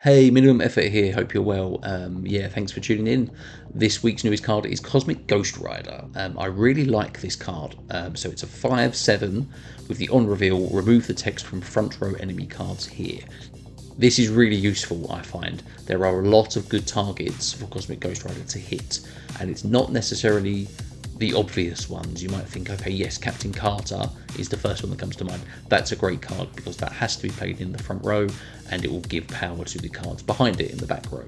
Hey, Minimum Effort here. Hope you're well. Yeah, thanks for tuning in. This week's newest card is Cosmic Ghost Rider. I really like this card. So it's a 5/7 with the on reveal. Remove the text from front row enemy cards here. This is really useful, I find. There are a lot of good targets for Cosmic Ghost Rider to hit, and it's not necessarily the obvious ones. You might think, okay, yes, Captain Carter is the first one that comes to mind. That's a great card because that has to be played in the front row and it will give power to the cards behind it in the back row.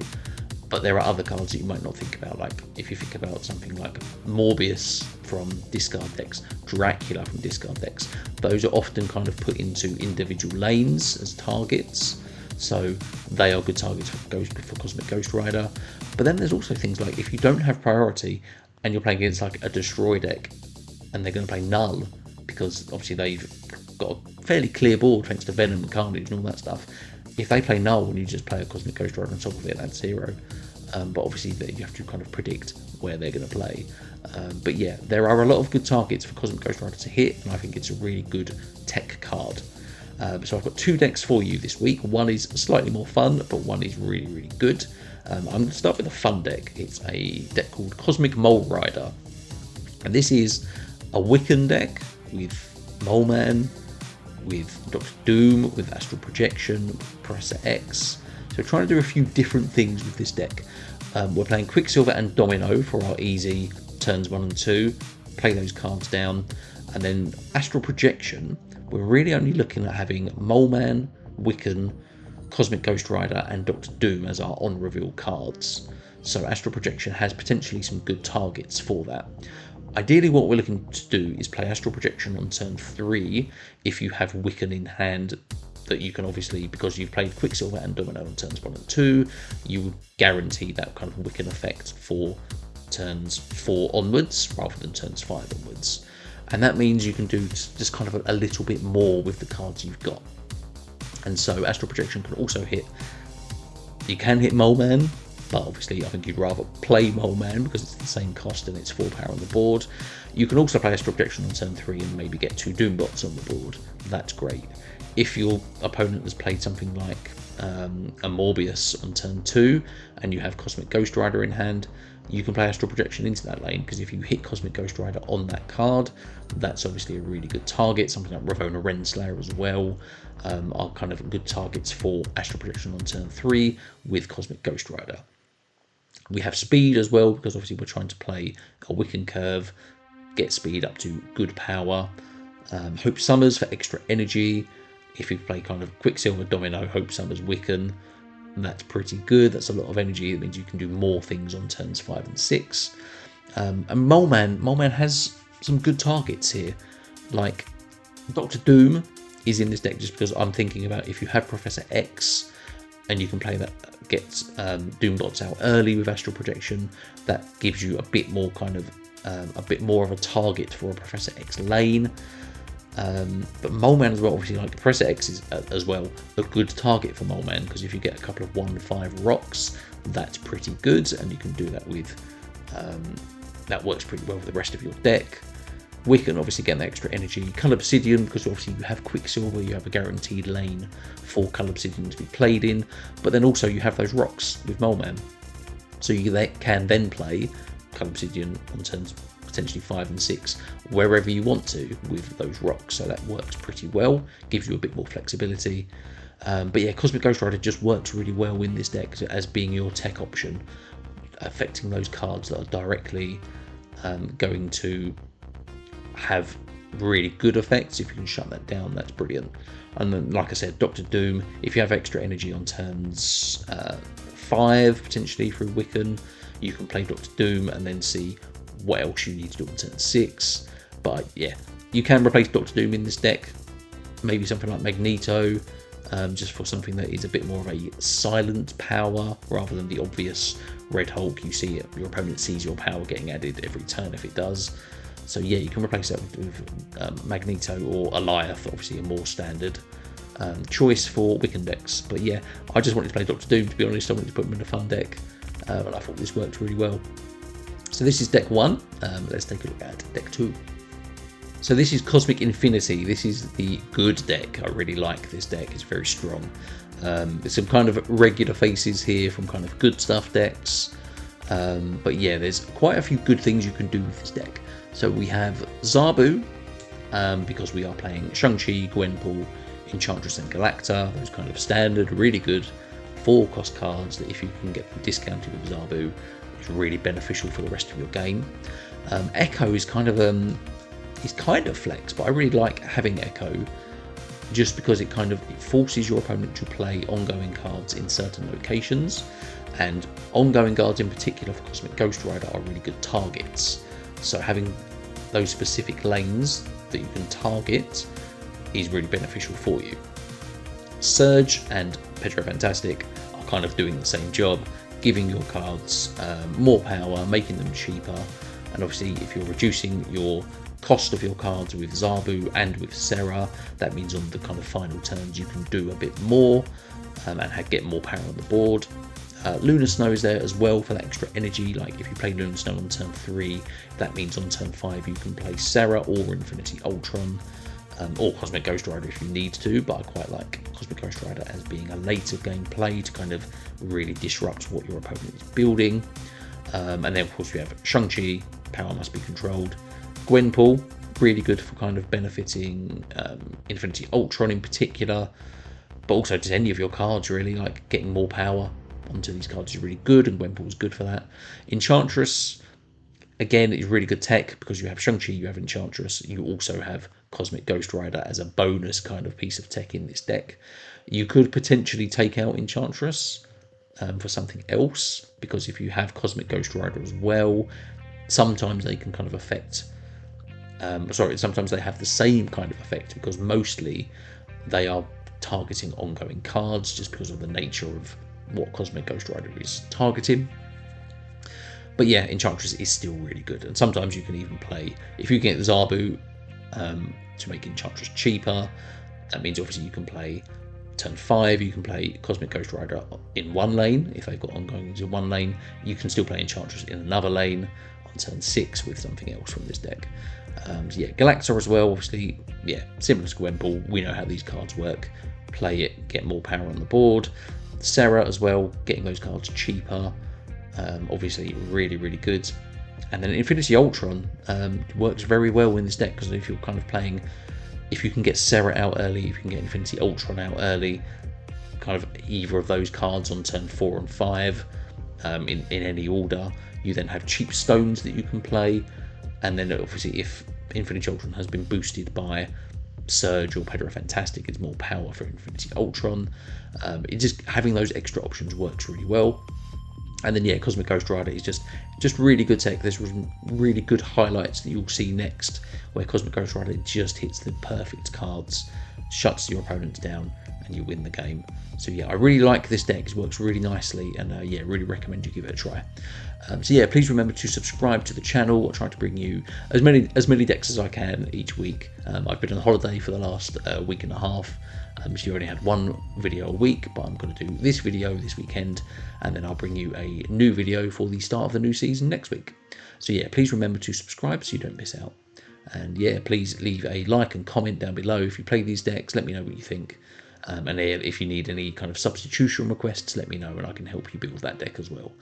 But there are other cards that you might not think about, like if you think about something like Morbius from discard decks, Dracula from discard decks, those are often kind of put into individual lanes as targets. So they are good targets for Cosmic Ghost Rider. But then there's also things like if you don't have priority, and you're playing against like a destroy deck and they're going to play null because obviously they've got a fairly clear board thanks to Venom and Carnage and all that stuff. If they play null and you just play a Cosmic Ghost Rider on top of it, that's zero. But obviously you have to kind of predict where they're going to play. But yeah, there are a lot of good targets for Cosmic Ghost Rider to hit, and I think it's a really good tech card. So I've got two decks for you this week. One is slightly more fun, but one is really, really good. I'm going to start with a fun deck. It's a deck called Cosmic Mole Rider. And this is a Wiccan deck with Mole Man, with Doctor Doom, with Astral Projection, with Professor X. So we're trying to do a few different things with this deck. We're playing Quicksilver and Domino for our easy turns 1 and 2. Play those cards down. And then Astral Projection, we're really only looking at having Mole Man, Wiccan, Cosmic Ghost Rider and Doctor Doom as our on-reveal cards. So Astral Projection has potentially some good targets for that. Ideally what we're looking to do is play Astral Projection on turn 3 if you have Wiccan in hand that you can obviously, because you've played Quicksilver and Domino on turns 1 and 2, you would guarantee that kind of Wiccan effect for turns 4 onwards rather than turns 5 onwards. And that means you can do just kind of a little bit more with the cards you've got. And so Astral Projection can also hit, you can hit Mole Man, but obviously I think you'd rather play Mole Man because it's the same cost and it's 4 power on the board. You can also play Astral Projection on turn 3 and maybe get 2 Doombots on the board. That's great. If your opponent has played something like a Morbius on turn 2 and you have Cosmic Ghost Rider in hand, you can play Astral Projection into that lane, because if you hit Cosmic Ghost Rider on that card, that's obviously a really good target. Something like Ravonna Renslayer as well are kind of good targets for Astral Projection on turn 3 with Cosmic Ghost Rider. We have speed as well, because obviously we're trying to play a Wiccan curve, get speed up to good power. Hope Summers for extra energy. If you play kind of Quicksilver, Domino, Hope Summers, Wiccan, that's pretty good. That's a lot of energy. It means you can do more things on turns 5 and 6. And Mole Man has some good targets here. Like Doctor Doom is in this deck just because I'm thinking about if you have Professor X and you can play that, get Doombots out early with Astral Projection, that gives you a bit more kind of a bit more of a target for a Professor X lane. But Mole Man as well, obviously, like Professor X is as well a good target for Mole Man, because if you get a couple of 1/5 rocks, that's pretty good, and you can do that with that works pretty well with the rest of your deck. Wiccan, obviously getting the extra energy. Cull Obsidian, because obviously you have Quicksilver, you have a guaranteed lane for Cull Obsidian to be played in, but then also you have those rocks with Mole Man, so you can then play Cull Obsidian on turns potentially 5 and 6 wherever you want to with those rocks, so that works pretty well, gives you a bit more flexibility. But yeah, Cosmic Ghost Rider just works really well in this deck as being your tech option, affecting those cards that are directly going to have really good effects. If you can shut that down, that's brilliant. And then, like I said, Doctor Doom, if you have extra energy on turns 5 potentially through Wiccan, you can play Doctor Doom and then see what else you need to do on turn 6. But yeah, you can replace Doctor Doom in this deck, maybe something like Magneto, just for something that is a bit more of a silent power rather than the obvious Red Hulk. You see it, your opponent sees your power getting added every turn if it does. So yeah, you can replace that with Magneto or Alioth, obviously a more standard choice for Wiccan decks. But yeah, I just wanted to play Doctor Doom, to be honest. I wanted to put him in a fun deck, and I thought this worked really well. So this is deck 1. Let's take a look at deck 2. So this is Cosmic Infinity. This is the good deck. I really like this deck. It's very strong. There's some kind of regular faces here from kind of good stuff decks. But yeah, there's quite a few good things you can do with this deck. So we have Zabu, because we are playing Shang-Chi, Gwenpool, Enchantress and Galacta, those kind of standard, really good 4-cost cards that if you can get them discounted with Zabu, it's really beneficial for the rest of your game. Echo is kind of flex, but I really like having Echo just because it forces your opponent to play ongoing cards in certain locations, and ongoing cards in particular for Cosmic Ghost Rider are really good targets. So having those specific lanes that you can target is really beneficial for you. Surge and Pedro Fantastic are kind of doing the same job, giving your cards more power, making them cheaper, and obviously if you're reducing your cost of your cards with Zabu and with Serra, that means on the kind of final turns you can do a bit more and get more power on the board. Lunar Snow is there as well for that extra energy. Like if you play Lunar Snow on turn 3, that means on turn 5 you can play Serra or Infinity Ultron, or Cosmic Ghost Rider if you need to, but I quite like Cosmic Ghost Rider as being a later game play to kind of really disrupt what your opponent is building. And then of course we have Shang-Chi, power must be controlled. Gwenpool, really good for kind of benefiting Infinity Ultron in particular, but also just any of your cards really, like getting more power onto these cards is really good, and Gwenpool is good for that. Enchantress, again, is really good tech because you have Shang-Chi, you have Enchantress, you also have Cosmic Ghost Rider as a bonus kind of piece of tech in this deck. You could potentially take out Enchantress for something else, because if you have Cosmic Ghost Rider as well, sometimes they can kind of affect sometimes they have the same kind of effect, because mostly they are targeting ongoing cards just because of the nature of what Cosmic Ghost Rider is targeting. But yeah, Enchantress is still really good, and sometimes you can even play, if you get Zabu to make Enchantress cheaper, that means obviously you can play turn 5, you can play Cosmic Ghost Rider in one lane. If they've got ongoings in one lane, you can still play Enchantress in another lane on turn 6 with something else from this deck. So yeah, Galacta as well, obviously, yeah, similar to Gwenpool, we know how these cards work. Play it, get more power on the board. Serra as well, getting those cards cheaper, obviously really, really good. And then Infinity Ultron works very well in this deck, because if you're kind of playing, if you can get Serra out early, if you can get Infinity Ultron out early, kind of either of those cards on turn 4 and 5, in any order, you then have cheap stones that you can play. And then obviously if Infinity Ultron has been boosted by Surge or Pedro Fantastic, it's more power for Infinity Ultron. It just, having those extra options works really well. And then yeah, Cosmic Ghost Rider is just really good tech. There's really good highlights that you'll see next, where Cosmic Ghost Rider just hits the perfect cards, shuts your opponents down, and you win the game. So yeah, I really like this deck. It works really nicely, and yeah, really recommend you give it a try. So yeah, please remember to subscribe to the channel. I try to bring you as many decks as I can each week. I've been on holiday for the last week and a half, so you only had one video a week, but I'm going to do this video this weekend, and then I'll bring you a new video for the start of the new season next week. So yeah, please remember to subscribe so you don't miss out. And yeah, please leave a like and comment down below if you play these decks. Let me know what you think. And if you need any kind of substitution requests, let me know and I can help you build that deck as well.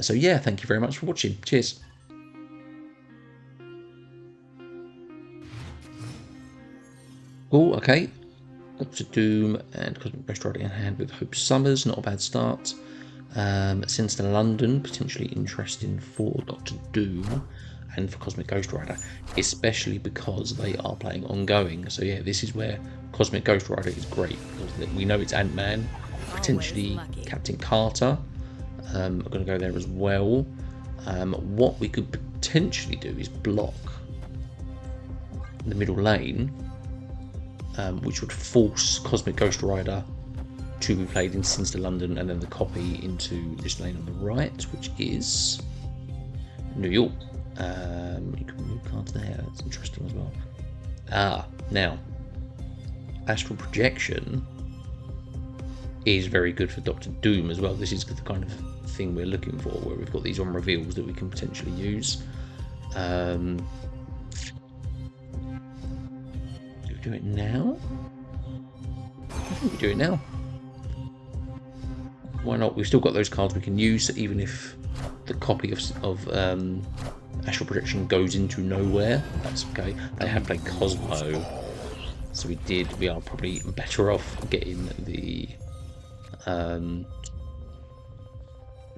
So yeah, thank you very much for watching. Cheers. Oh, okay. Doctor Doom and Cosmic Ghost Rider in hand with Hope Summers. Not a bad start. Sinister London, potentially interesting for Doctor Doom and for Cosmic Ghost Rider, especially because they are playing ongoing. So yeah, this is where Cosmic Ghost Rider is great, because we know it's Ant-Man, potentially Captain Carter. I'm going to go there as well. What we could potentially do is block the middle lane, which would force Cosmic Ghost Rider to be played in Sinister London, and then the copy into this lane on the right, which is New York. You can move cards there, that's interesting as well. Now, Astral Projection is very good for Doctor Doom as well. This is the kind of thing we're looking for, where we've got these on reveals that we can potentially use. Do we do it now? I think we do it now. Why not? We've still got those cards we can use, so even if the copy of Astral Projection goes into nowhere, that's okay. They have played Cosmo, so we are probably better off getting the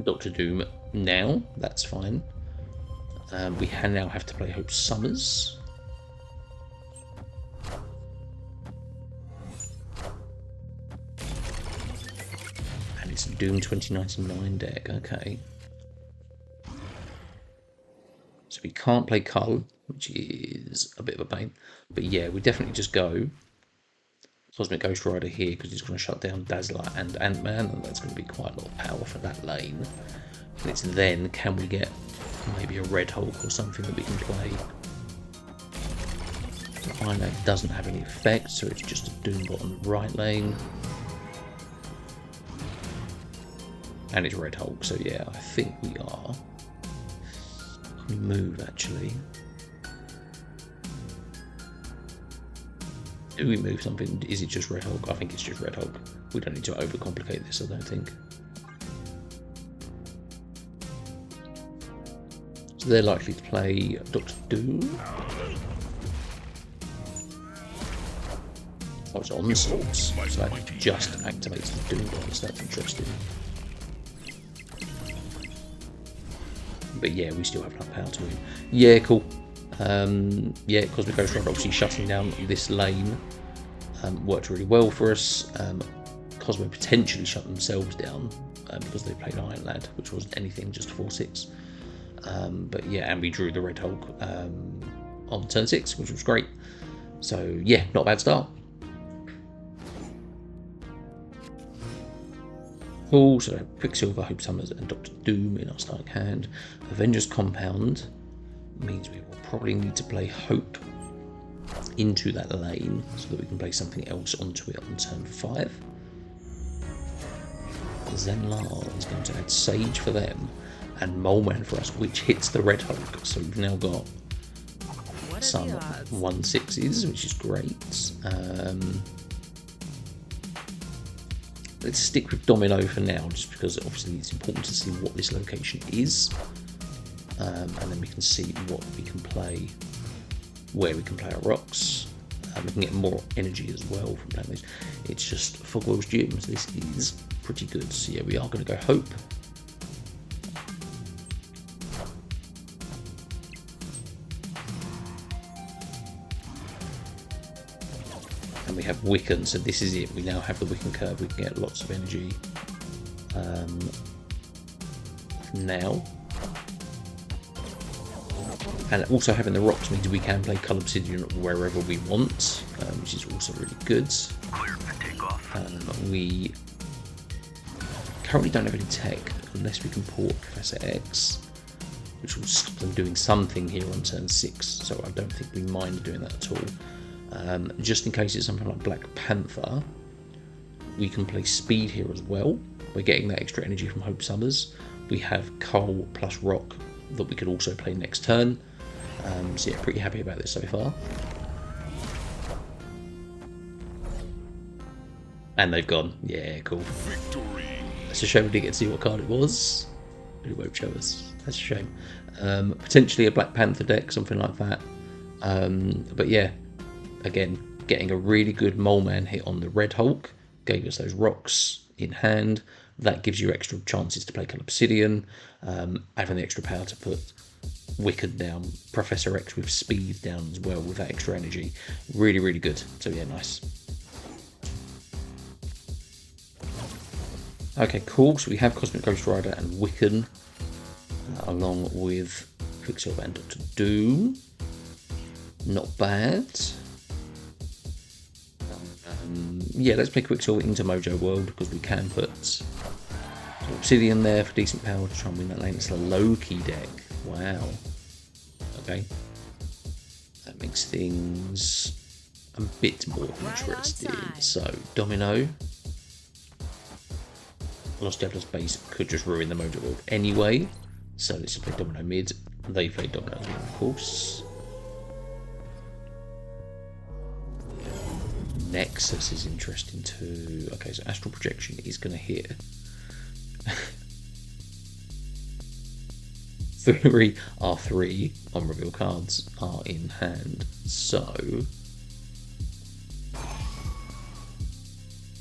Doctor Doom now. That's fine. We now have to play Hope Summers. And it's a Doom 2099 deck, okay. So we can't play Cull, which is a bit of a pain. But yeah, we definitely just go Cosmic Ghost Rider here because he's going to shut down Dazzler and Ant-Man, and that's going to be quite a lot of power for that lane. And it's then, can we get maybe a Red Hulk or something that we can play? The Iron Knight doesn't have any effect, so it's just a Doombot on the right lane. And it's Red Hulk, so yeah, I think we are. Can we move, actually? Do we move something? Is it just Red Hulk? I think it's just Red Hulk. We don't need to overcomplicate this, I don't think. So they're likely to play Doctor Doom. Oh, it's Onslaughts. So that just activates the Doom bots. That's interesting. But yeah, we still have enough power to win. Yeah, cool. Yeah, Cosmic Ghost Rider obviously shutting down this lane worked really well for us. Cosmo potentially shut themselves down because they played Iron Lad, which wasn't anything, just 4/6. But yeah, and we drew the Red Hulk on turn 6, which was great. So yeah, not a bad start. Cool, so Quicksilver, Hope Summers, and Doctor Doom in our starting hand. Avengers Compound means we will probably need to play Hope into that lane so that we can play something else onto it on turn 5. Zenlar is going to add Sage for them and Moleman for us, which hits the Red Hulk. So we've now got some 1/6s, which is great. Let's stick with Domino for now, just because obviously it's important to see what this location is. And then we can see what we can play, where we can play our rocks. We can get more energy as well from playing this. It's just Fogwell's Gyms. This is pretty good. So yeah, we are going to go Hope. And we have Wiccan, so this is it. We now have the Wiccan curve. We can get lots of energy now. And also having the rocks means we can play Cull Obsidian wherever we want, which is also really good. We currently don't have any tech unless we can port Professor X, which will stop them doing something here on turn 6, so I don't think we mind doing that at all. Just in case it's something like Black Panther, we can play Speed here as well. We're getting that extra energy from Hope Summers. We have Cull plus Rock that we could also play next turn. So yeah, pretty happy about this so far. And they've gone. Yeah, cool. Victory. It's a shame we didn't get to see what card it was. It won't show us. That's a shame. Potentially a Black Panther deck, something like that. But yeah, again, getting a really good Mole Man hit on the Red Hulk gave us those rocks in hand. That gives you extra chances to play Cull Obsidian, having the extra power to put Wiccan down, Professor X with Speed down as well with that extra energy. Really, really good. So yeah, nice. Okay, cool. So we have Cosmic Ghost Rider and Wiccan, along with Quicksilver and Doctor Doom. Not bad. Yeah, let's play Quicksilver into Mojo World because we can put Obsidian there for decent power to try and win that lane. It's a low-key deck. Wow. Okay. That makes things a bit more interesting. So, Domino. Lost Diablo's base could just ruin the Mojo World anyway. So let's just play Domino mid. They play Domino mid, of course. Nexus is interesting too. Okay, so Astral Projection is going to hit our three on reveal cards are in hand. So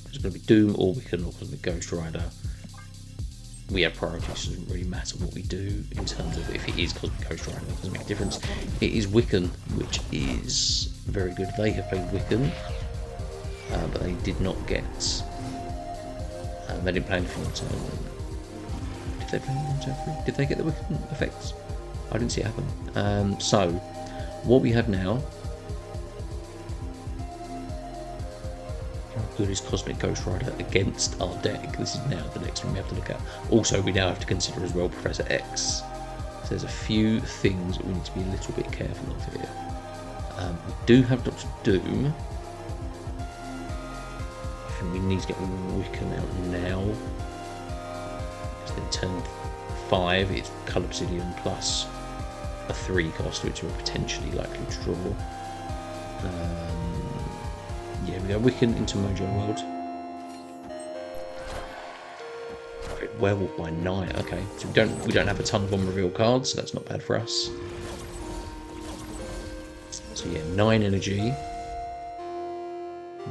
it's going to be Doom or Wiccan or Cosmic Ghost Rider. We have priorities, so it doesn't really matter what we do in terms of if it is Cosmic Ghost Rider, it doesn't make a difference. It is Wiccan, which is very good. They have played Wiccan, but they did not get. They didn't play anything on turn. Did they play anything on turn 3? Did they get the Wiccan effects? I didn't see it happen. So, what we have now. How good is Cosmic Ghost Rider against our deck? This is now the next one we have to look at. Also, we now have to consider as well Professor X. So there's a few things that we need to be a little bit careful of here. We do have Dr. Doom. And we need to get Wiccan out now. So then turn 5, it's Colour Obsidian plus a 3 cost, which we're potentially likely to draw. Yeah, we go Wiccan into Mojo World. Werewolf by 9. Okay, so we don't have a ton of on-reveal cards, so that's not bad for us. So yeah, 9 energy.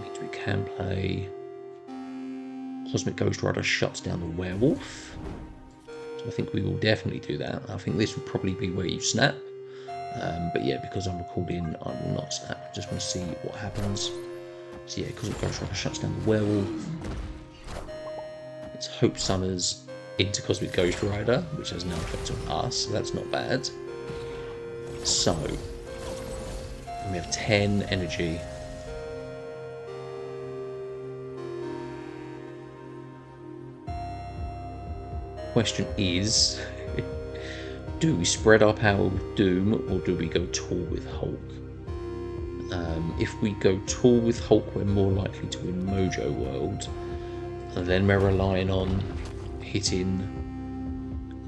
Means we can play Cosmic Ghost Rider shuts down the werewolf. So I think we will definitely do that. I think this would probably be where you snap. But yeah, because I'm recording, I will not snap. I just want to see what happens. So yeah, Cosmic Ghost Rider shuts down the werewolf. It's Hope Summers into Cosmic Ghost Rider, which has no effect on us, so that's not bad. So, we have 10 energy. Question is, do we spread our power with Doom, or do we go tall with Hulk? If we go tall with Hulk, we're more likely to win Mojo World. And then we're relying on hitting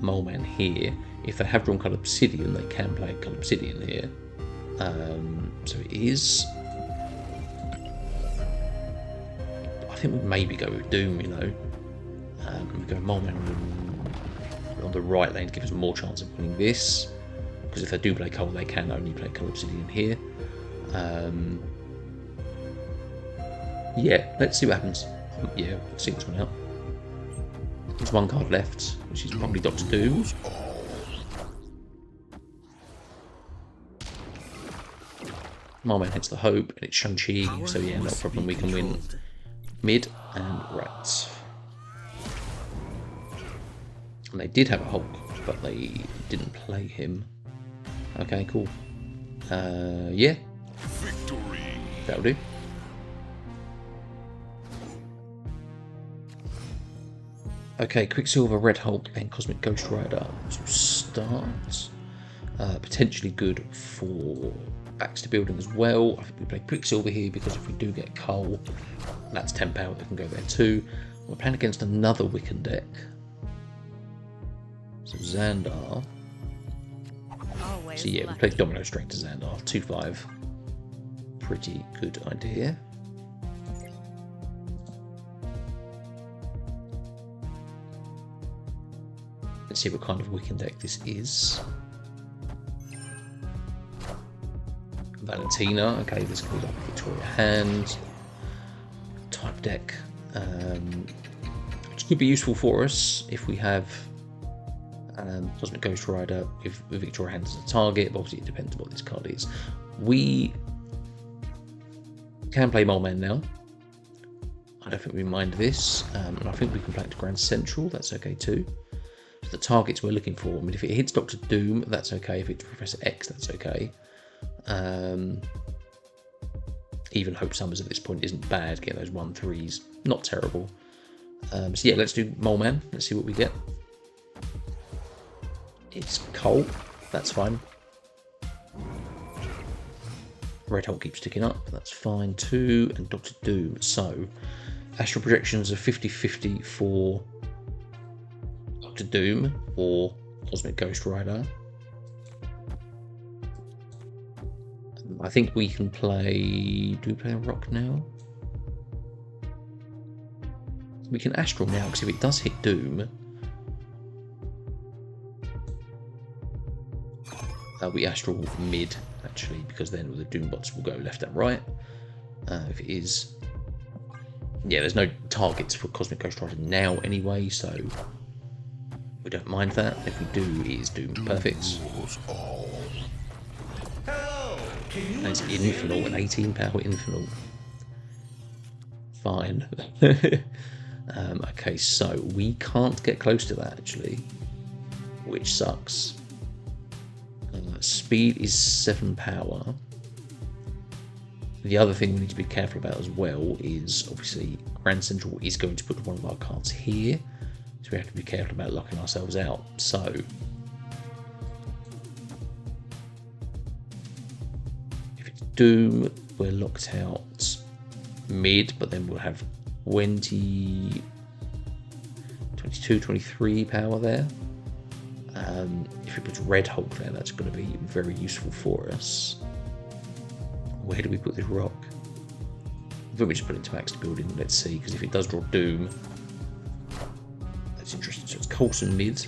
Mole Man here. If they have drawn Colour Obsidian, they can play Colour Obsidian here. So it is. I think we maybe go with Doom, you know. We go Mole Man on the right lane to give us more chance of winning this. Because if they do play Colour, they can only play Colour Obsidian here. Yeah, let's see what happens. Yeah, we'll see this one out. There's one card left, which is probably Dr. Doom. Marman hits the Hope, and it's Shang-Chi, so yeah, no problem, we can win mid and right. And they did have a Hulk, but they didn't play him. Okay, cool. Yeah. That'll do. Okay, Quicksilver, Red Hulk, and Cosmic Ghost Rider to start. Potentially good for Baxter Building as well. I think we play Quicksilver here because if we do get Cull, that's 10 power, they can go there too. We're playing against another Wiccan deck. So Xandar. So yeah, we played Domino Strength to Xandar, 2-5. Pretty good idea. Let's see what kind of Wiccan deck this is. Valentina, okay, this could be like Victoria Hand type deck, which could be useful for us if we have Cosmic Ghost Rider with Victoria Hand as a target, but obviously it depends on what this card is. We can play Mole Man now. I don't think we mind this, and I think we can play it to Grand Central, that's okay too. So the targets we're looking for, I mean, if it hits Dr. Doom, that's okay. If it's Professor X, that's okay. Even Hope Summers at this point isn't bad. Getting those 1-3s, not terrible. So yeah, let's do Mole Man. Let's see what we get. It's Cole. That's fine. Red Hulk keeps ticking up. That's fine too. And Dr. Doom. So Astral Projections are 50-50 for Dr. Doom or Cosmic Ghost Rider. I think we can play. Do we play a rock now? We can Astral now because if it does hit Doom, We Astral mid, actually, because then the Doom bots will go left and right. If it is... Yeah, there's no targets for Cosmic Ghost Rider now anyway, so we don't mind that. If we do, it is Doom. Perfect. And it's Infinite, an 18 power Infinite. Fine. Okay, so we can't get close to that, actually, which sucks. Speed is 7 power. The other thing we need to be careful about as well is, obviously, Grand Central is going to put one of our cards here, so we have to be careful about locking ourselves out. So, if it's Doom, we're locked out mid, but then we'll have 22, 23 power there. If we put Red Hulk there, that's going to be very useful for us. Where do we put this rock? I think we just put it into max building. Let's see, because if it does draw Doom, that's interesting. So it's Coulson mid,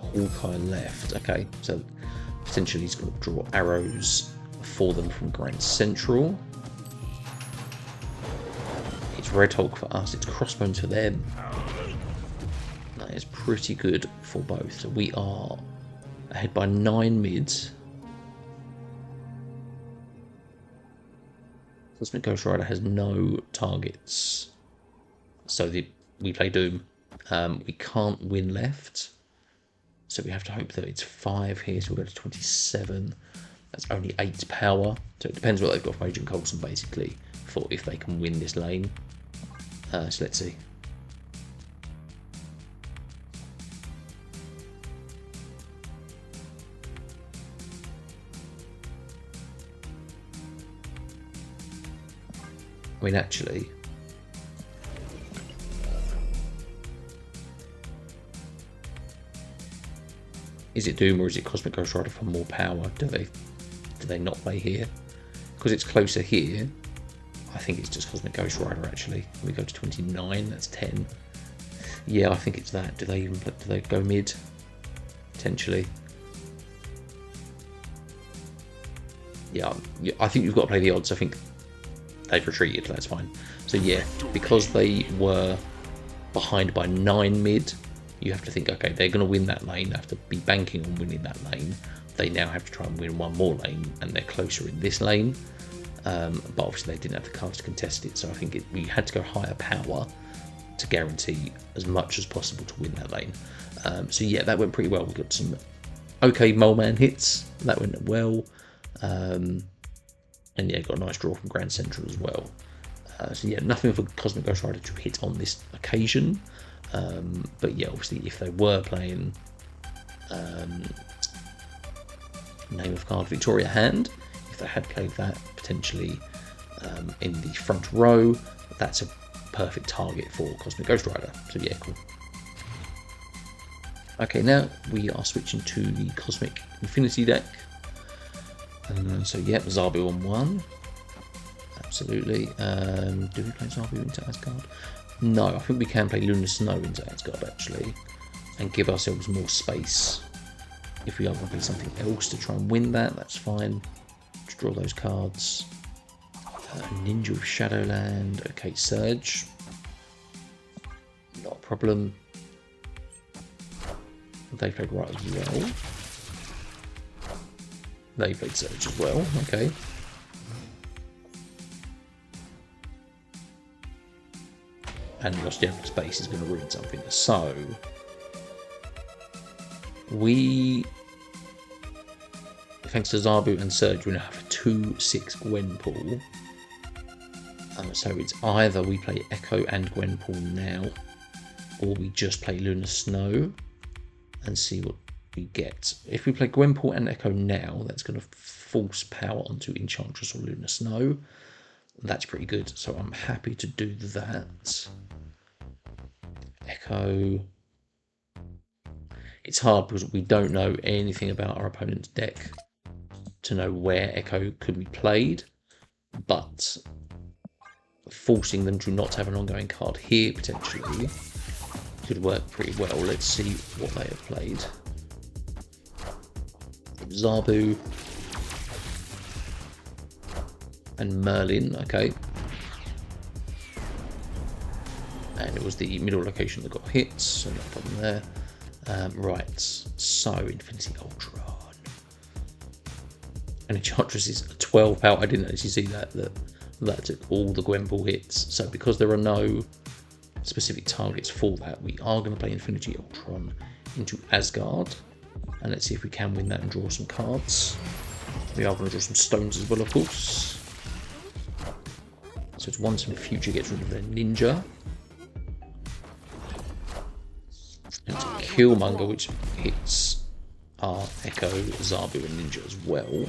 Hawkeye left. Okay, so potentially he's going to draw arrows for them from Grand Central. It's Red Hulk for us. It's Crossbones for them. That is pretty good for both. So we are ahead by 9 mids. Cosmic Ghost Rider has no targets, so we play Doom. We can't win left, so we have to hope that it's 5 here, so we'll go to 27. That's only 8 power, so it depends what they've got for Agent Coulson, basically, for if they can win this lane. So let's see. I mean, actually, is it Doom or is it Cosmic Ghost Rider for more power? Do they not play here? Because it's closer here, I think it's just Cosmic Ghost Rider, actually. We go to 29, that's 10. Yeah, I think it's that. Do they go mid? Potentially. Yeah, I think you've got to play the odds. I think they've retreated, that's fine. So yeah, because they were behind by 9 mid, you have to think, okay, they're going to win that lane, they have to be banking on winning that lane. They now have to try and win one more lane, and they're closer in this lane. But obviously they didn't have the cards to contest it, so I think we had to go higher power to guarantee as much as possible to win that lane. So yeah, that went pretty well. We got some okay Mole Man hits, that went well. And yeah, got a nice draw from Grand Central as well. So yeah, nothing for Cosmic Ghost Rider to hit on this occasion. But yeah, obviously if they were playing Name of Card Victoria Hand, if they had played that potentially in the front row, that's a perfect target for Cosmic Ghost Rider. So yeah, cool. Okay, now we are switching to the Cosmic Infinity deck. So yeah, Zabu on 1. Absolutely. Do we play Zabu into Asgard? No, I think we can play Lunar Snow into Asgard, actually, and give ourselves more space. If we are going to play something else to try and win that, that's fine. Just draw those cards. Ninja of Shadowland. Okay, Surge. Not a problem. They played right as well. They played Surge as well, okay. And Lost General Space is going to ruin something. So, thanks to Zabu and Surge, we now have a 2/6 Gwenpool. So it's either we play Echo and Gwenpool now, or we just play Lunar Snow and see what we get. If we play Gwenpool and Echo now, that's going to force power onto Enchantress or Lunar Snow. That's pretty good, so I'm happy to do that. Echo. It's hard because we don't know anything about our opponent's deck to know where Echo could be played, but forcing them to not have an ongoing card here potentially could work pretty well. Let's see what they have played. Zabu and Merlin, okay. And it was the middle location that got hit, so no problem there. Right, so Infinity Ultron. And Enchantress is 12 power. I didn't actually see that took all the Gwenpool hits. So because there are no specific targets for that, we are going to play Infinity Ultron into Asgard. And let's see if we can win that and draw some cards. We are going to draw some stones as well, of course. So it's once in the future gets rid of their ninja. And it's a Killmonger, which hits our Echo, Zabu, and Ninja as well.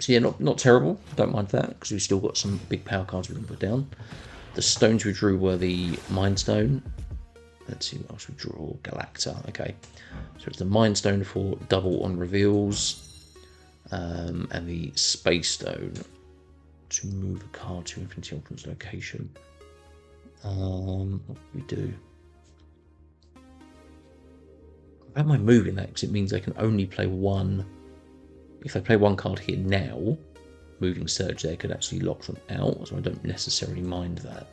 So yeah, not terrible. Don't mind that, because we've still got some big power cards we can put down. The stones we drew were the Mind Stone. Let's see what else we draw. Galacta, okay. So it's the Mind Stone for double on reveals. And the Space Stone to move a card to Infinity Ultron's location. What do we do? I don't mind moving that, because it means they can only play one. If they play one card here now, moving Surge there could actually lock them out, so I don't necessarily mind that.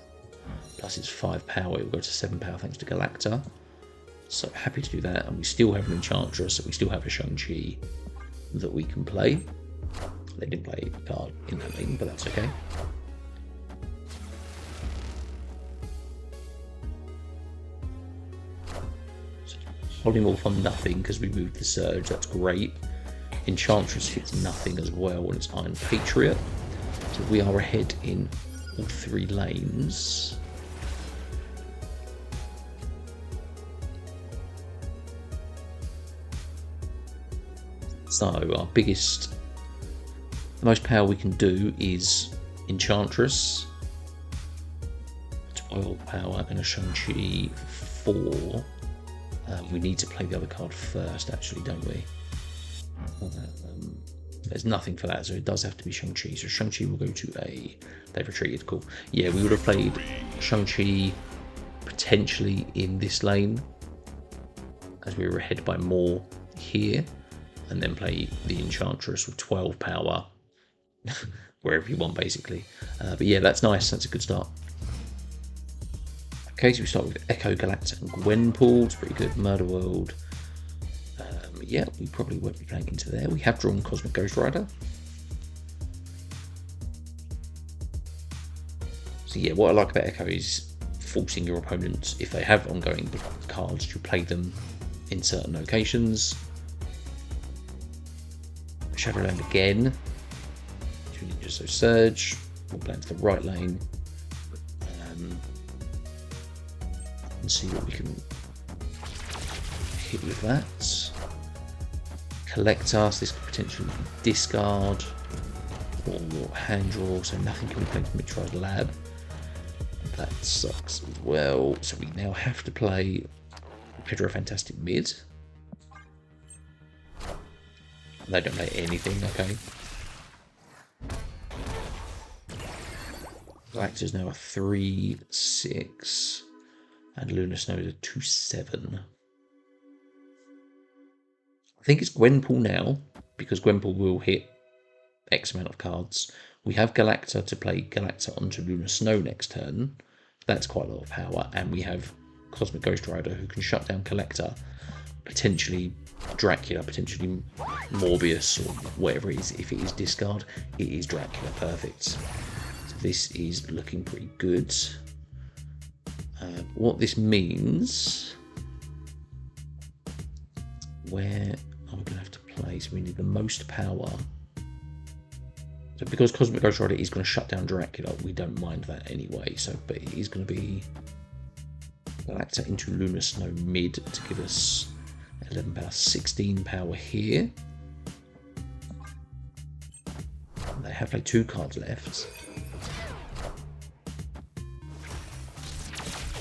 Plus it's 5 power, it will go to 7 power thanks to Galacta. So happy to do that, and we still have an Enchantress, so we still have a Shang-Chi that we can play. They didn't play a card in that lane, but that's okay. So, Polymorph on nothing because we moved the Surge, that's great. Enchantress hits nothing as well when it's Iron Patriot. So we are ahead in all 3 lanes. So our biggest, the most power we can do is Enchantress. 12 power and a Shang-Chi 4. We need to play the other card first actually, don't we? There's nothing for that, so it does have to be Shang-Chi. So Shang-Chi will go to a... They've retreated, cool. Yeah, we would have played Shang-Chi potentially in this lane, as we were ahead by more here, and then play the Enchantress with 12 power, wherever you want, basically. But yeah, that's nice. That's a good start. Okay, so we start with Echo, Galacta, and Gwenpool. It's pretty good. Murder World. Yeah, we probably won't be playing into there. We have drawn Cosmic Ghost Rider. So yeah, what I like about Echo is forcing your opponents, if they have ongoing cards, to play them in certain locations. Shadowland again. 2 ninjas, so Surge. We'll play into the right lane. And see what we can hit with that. Collect us, this could potentially discard or hand draw, so nothing can be played from Mitra's Lab. That sucks as well. So we now have to play Pedro Fantastic mid. They don't play anything, okay. Galacta's now a 3/6, and Lunar Snow is a 2/7. I think it's Gwenpool now, because Gwenpool will hit X amount of cards. We have Galacta to play Galacta onto Lunar Snow next turn. That's quite a lot of power. And we have Cosmic Ghost Rider who can shut down Collector, potentially Dracula, potentially Morbius, or whatever it is. If it is discard, it is Dracula. Perfect. So this is looking pretty good. What this means... Where are we going to have to play? So we need the most power. So because Cosmic Ghost Rider is going to shut down Dracula, we don't mind that anyway. So, but it is going to be Galacta into Lunar Snow mid to give us 11 power, 16 power here. They have played 2 cards left.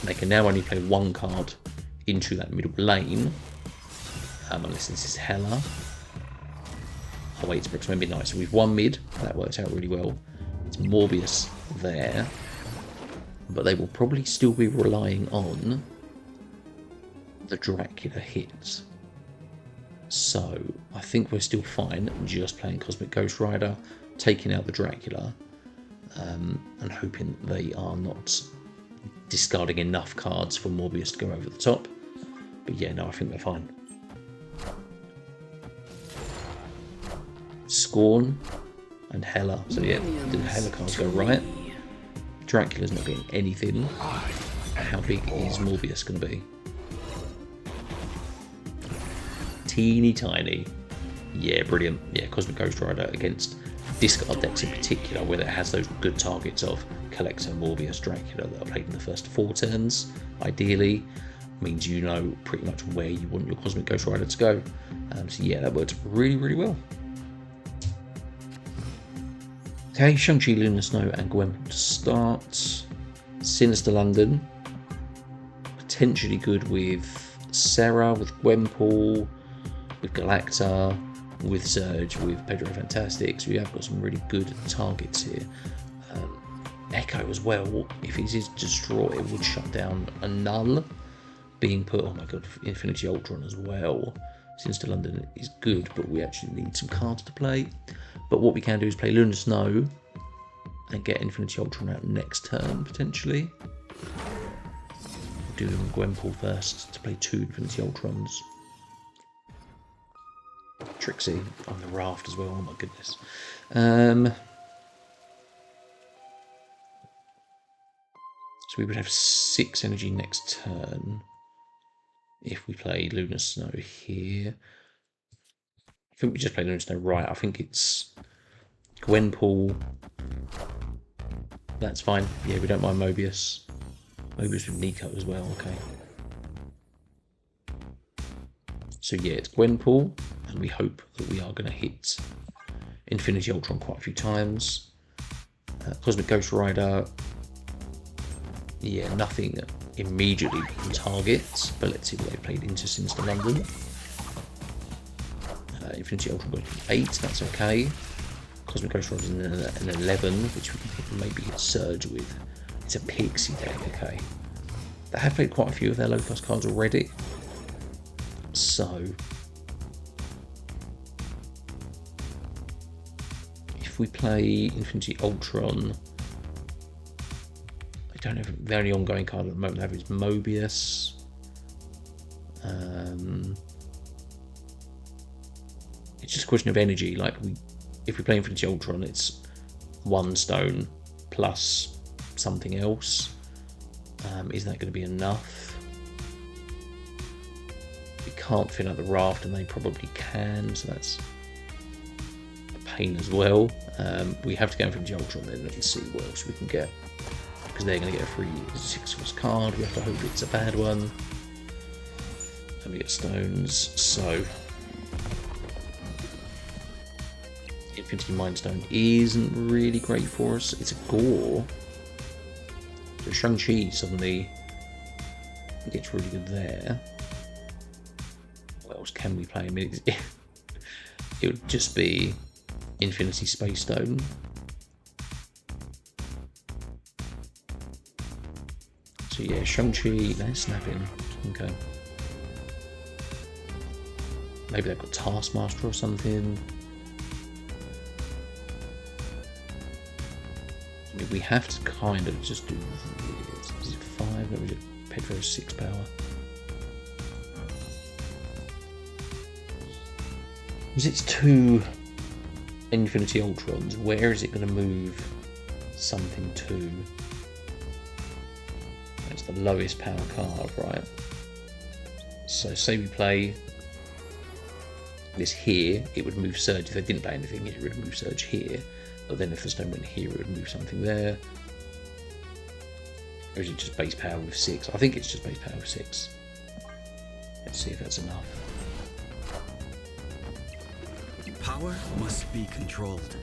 They can now only play 1 card into that middle lane. Unless this is Hela. Oh wait, it's Brooksman Midnight. So we've won mid. That works out really well. It's Morbius there. But they will probably still be relying on the Dracula hits. So I think we're still fine just playing Cosmic Ghost Rider, taking out the Dracula, and hoping they are not discarding enough cards for Morbius to go over the top. But yeah, no, I think they're fine. Scorn and Hela. So yeah, the Hela cards go right. Dracula's not getting anything. How big is Morbius going to be? Teeny tiny. Yeah, brilliant. Yeah, Cosmic Ghost Rider against discard decks in particular, where it has those good targets of Collector, Morbius, Dracula that are played in the first 4 turns, ideally, means you know pretty much where you want your Cosmic Ghost Rider to go. So yeah, that worked really, really well. Okay, Shang-Chi, Lunar Snow and Gwenpool to start. Sinister London. Potentially good with Sarah, with Gwenpool, with Galacta, with Surge, with Pedro Fantastics. We have got some really good targets here. Echo as well, if it is destroyed, it would shut down a null being put. Oh my god, Infinity Ultron as well. Sinister London is good, but we actually need some cards to play. But what we can do is play Lunar Snow and get Infinity Ultron out next turn, potentially. We'll do Gwenpool first to play 2 Infinity Ultrons. Trixie on the raft as well, oh my goodness. So we would have 6 energy next turn if we play Lunar Snow here. I think we just play Lunar Snow right. I think it's Gwenpool. That's fine. Yeah, we don't mind Mobius. Mobius with Nico as well, okay. So yeah, it's Gwenpool, and we hope that we are going to hit Infinity Ultron quite a few times. Cosmic Ghost Rider. Yeah, nothing immediately on target, but let's see what they played into Sinister London. Infinity Ultron going to 8, that's okay. Cosmic Ghost Rider is an 11, which we can maybe hit Surge with. It's a Pixie deck, okay. They have played quite a few of their low-cost cards already. So, if we play Infinity Ultron, I don't have the only ongoing card at the moment I have is Mobius. It's just a question of energy. Like if we play Infinity Ultron, it's 1 stone plus something else. Is that going to be enough? We can't fill out the raft, and they probably can, so that's a pain as well. We have to go Infinity Ultron then and see what else we can get, because they're going to get a free 6-cost card. We have to hope it's a bad one. And we get stones, so Infinity Mind Stone isn't really great for us. It's a Gore. So Shang-Chi suddenly gets really good there. What else can we play? I mean, it would just be Infinity Space Stone. So yeah, Shang-Chi, they're snapping. Okay. Maybe they've got Taskmaster or something. I mean, we have to kind of just do. Is it 5? Or is it Pedro's 6 power? Because it's 2 Infinity Ultrons, where is it going to move something to? That's the lowest power card, right? So say we play this here, it would move Surge. If they didn't play anything, it would move Surge here. But then if the stone went here, it would move something there. Or is it just base power with 6? I think it's just base power with 6. Let's see if that's enough. Power must be controlled.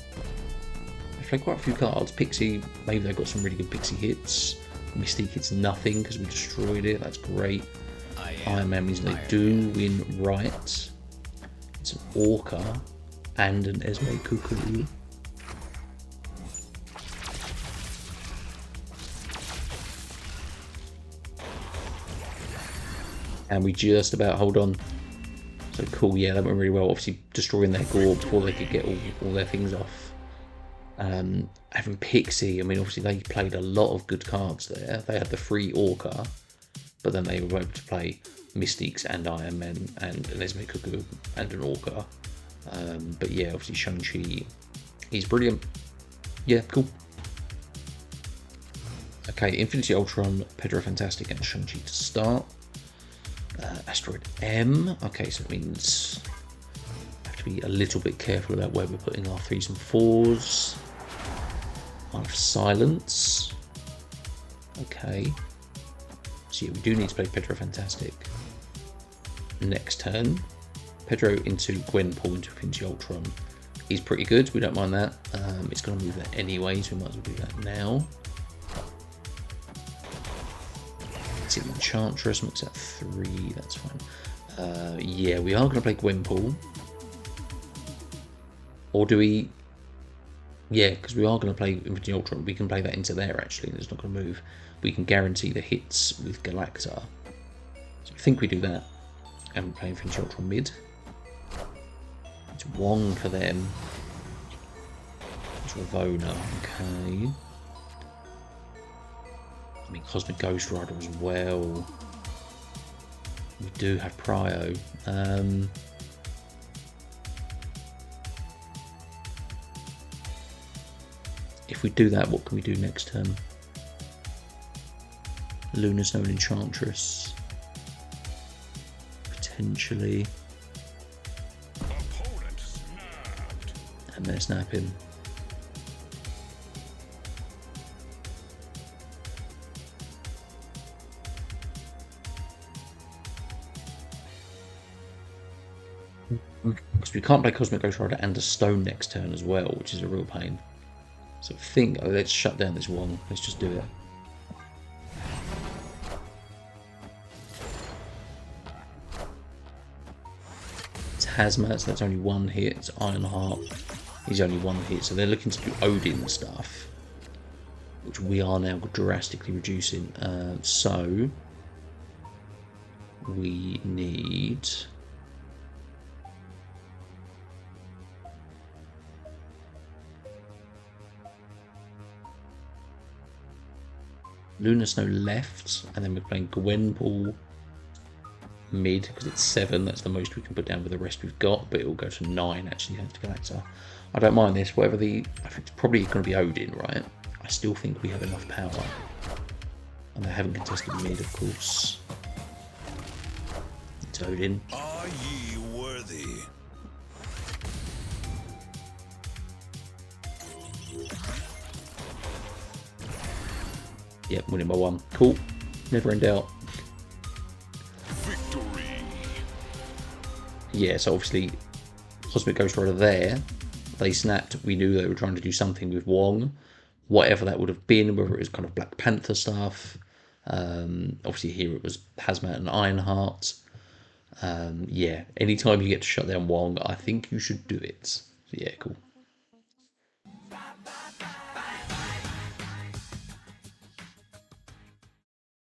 I've played quite a few cards. Pixie, maybe they've got some really good Pixie hits. Mystique hits nothing because we destroyed it. That's great. Iron Man means they do win right. It's an Orca and an Esme Cuckoo. And we just about hold on. So cool, yeah, that went really well. Obviously destroying their gore before they could get all their things off. Having Pixie, I mean, obviously they played a lot of good cards there. They had the free Orca, but then they were able to play Mystiques and Iron Men and an Esme Cuckoo and an Orca. But yeah, obviously Shang-Chi, he's brilliant. Yeah, cool. Okay, Infinity Ultron, Pedro Fantastic, and Shang-Chi to start. Asteroid M. Okay, so it means I have to be a little bit careful about where we're putting our 3s and 4s. Art of Silence. Okay. So yeah, we do need to play Pedro Fantastic. Next turn, Pedro into Gwenpool into Infinity Ultron. He's pretty good, we don't mind that. It's going to move that anyway, so we might as well do that now. It's in Enchantress, makes that 3, that's fine. Yeah, we are going to play Gwenpool. Or do we... Yeah, because we are going to play Infinity Ultron. We can play that into there, actually, and it's not going to move. We can guarantee the hits with Galacta. So I think we do that. And we play Infinity Ultron mid. It's Wong for them. It's Ravonna, okay. I mean, Cosmic Ghost Rider as well. We do have Prio. If we do that, what can we do next turn? Lunar Snow and Enchantress. Potentially. And they're snapping. Because we can't play Cosmic Ghost Rider and a Stone next turn as well, which is a real pain. So let's shut down this one. Let's just do it. It's Hazmat, so that's only 1 hit. It's Ironheart. He's only 1 hit, so they're looking to do Odin stuff, which we are now drastically reducing. So we need... Lunar Snow left, and then we're playing Gwenpool mid, because it's 7, that's the most we can put down with the rest we've got, but it will go to 9 actually, thanks to Galacta. I don't mind this, whatever I think it's probably going to be Odin, right? I still think we have enough power. And they haven't contested mid, of course. It's Odin. Are ye worthy? Yep, winning by 1. Cool. Never in doubt. Victory. Yeah, so obviously Cosmic Ghost Rider there. They snapped. We knew they were trying to do something with Wong. Whatever that would have been, whether it was kind of Black Panther stuff. Obviously here it was Hazmat and Ironheart. Yeah, anytime you get to shut down Wong, I think you should do it. So yeah, cool.